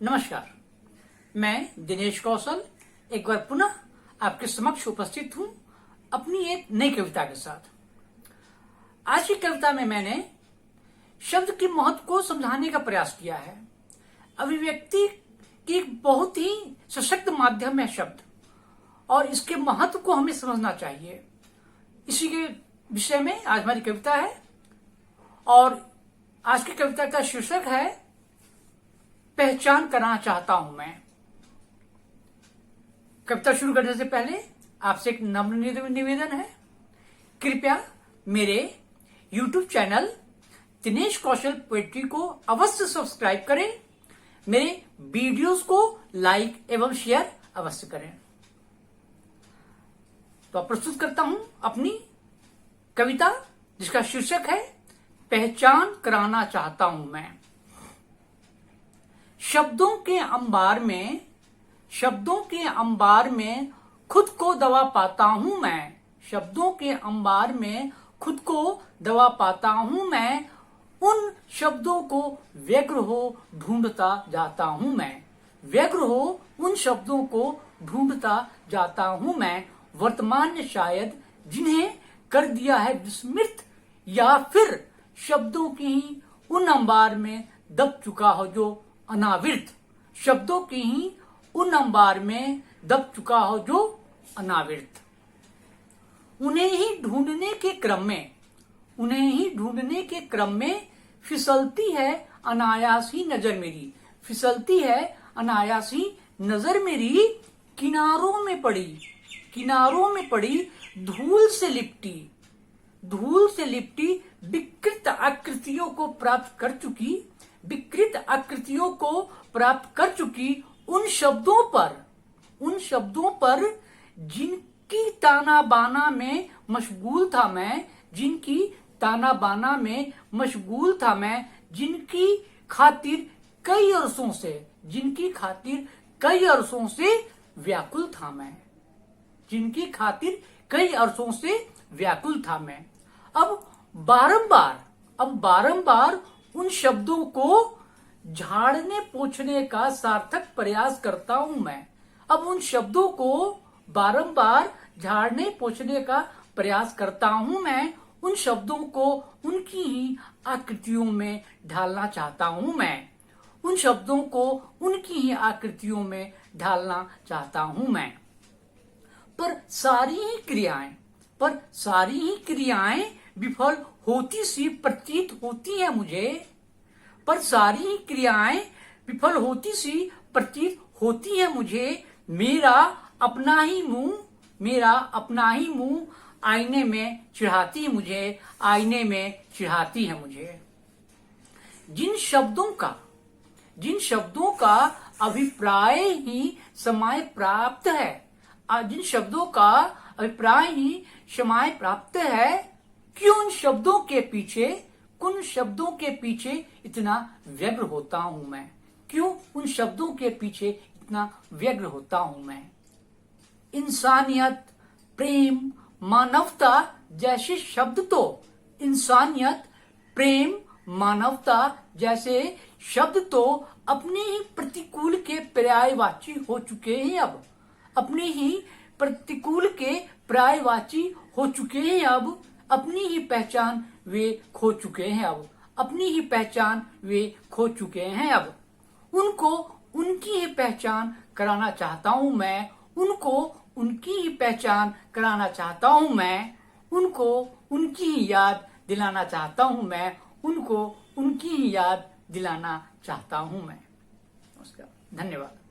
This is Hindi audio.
नमस्कार, मैं दिनेश कौशल एक बार पुनः आपके समक्ष उपस्थित हूं अपनी एक नई कविता के साथ। आज की कविता में मैंने शब्द के महत्व को समझाने का प्रयास किया है। अभिव्यक्ति की एक बहुत ही सशक्त माध्यम है शब्द, और इसके महत्व को हमें समझना चाहिए। इसी के विषय में आज हमारी कविता है, और आज की कविता का शीर्षक है पहचान करना चाहता हूं मैं। कविता शुरू करने से पहले आपसे एक नम्र निवेदन है, कृपया मेरे YouTube चैनल दिनेश कौशल पोएट्री को अवश्य सब्सक्राइब करें, मेरे वीडियोस को लाइक एवं शेयर अवश्य करें। तो प्रस्तुत करता हूं अपनी कविता, जिसका शीर्षक है पहचान कराना चाहता हूं मैं। शब्दों के अंबार में खुद को दबा पाता हूं मैं। शब्दों के अंबार में खुद को दबा पाता हूं मैं। उन शब्दों को व्यग्र हो ढूंढता जाता हूं मैं। व्यग्र हो उन शब्दों को ढूंढता जाता हूं मैं। वर्तमान ने शायद जिन्हें कर दिया है विस्मृत, या फिर शब्दों की ही उन अंबार में दब चुका हो जो अनावृत। शब्दों की ही उन अंबार में दब चुका हो जो अनावृत। उन्हें ही ढूंढने के क्रम में फिसलती है अनायासी नजर मेरी। फिसलती है अनायासी नजर मेरी। किनारों में पड़ी धूल से लिपटी विकृत आकृतियों को प्राप्त कर चुकी उन शब्दों पर जिनकी ताना बाना में मशगूल था मैं। जिनकी खातिर कई अरसों से व्याकुल था मैं। अब बारंबार उन शब्दों को झाड़ने पोंछने का सार्थक प्रयास करता हूं मैं। अब उन शब्दों को बारंबार झाड़ने पोंछने का प्रयास करता हूं मैं। उन शब्दों को उनकी ही आकृतियों में ढालना चाहता हूं मैं। उन शब्दों को उनकी ही आकृतियों में ढालना चाहता हूं मैं। पर सारी ही क्रियाएं विफल होती सी प्रतीत होती है मुझे। पर सारी ही क्रियाएं विफल होती सी प्रतीत होती है मुझे। मेरा अपना ही मुंह आईने में चिढ़ाती है मुझे। जिन शब्दों का अभिप्राय ही समय प्राप्त है, क्यों उन शब्दों के पीछे इतना व्यग्र होता हूं मैं। क्यों उन शब्दों के पीछे इतना व्यग्र होता हूं मैं। इंसानियत, प्रेम, मानवता जैसे शब्द तो अपने ही प्रतिकूल के पर्यायवाची हो चुके हैं अब। अपनी ही पहचान वे खो चुके हैं अब। उनको उनकी ही पहचान कराना चाहता हूं मैं। उनको उनकी ही पहचान कराना चाहता हूं मैं। उनको उनकी ही याद दिलाना चाहता हूं मैं। उनको उनकी ही याद दिलाना चाहता हूं मैं। नमस्कार, धन्यवाद।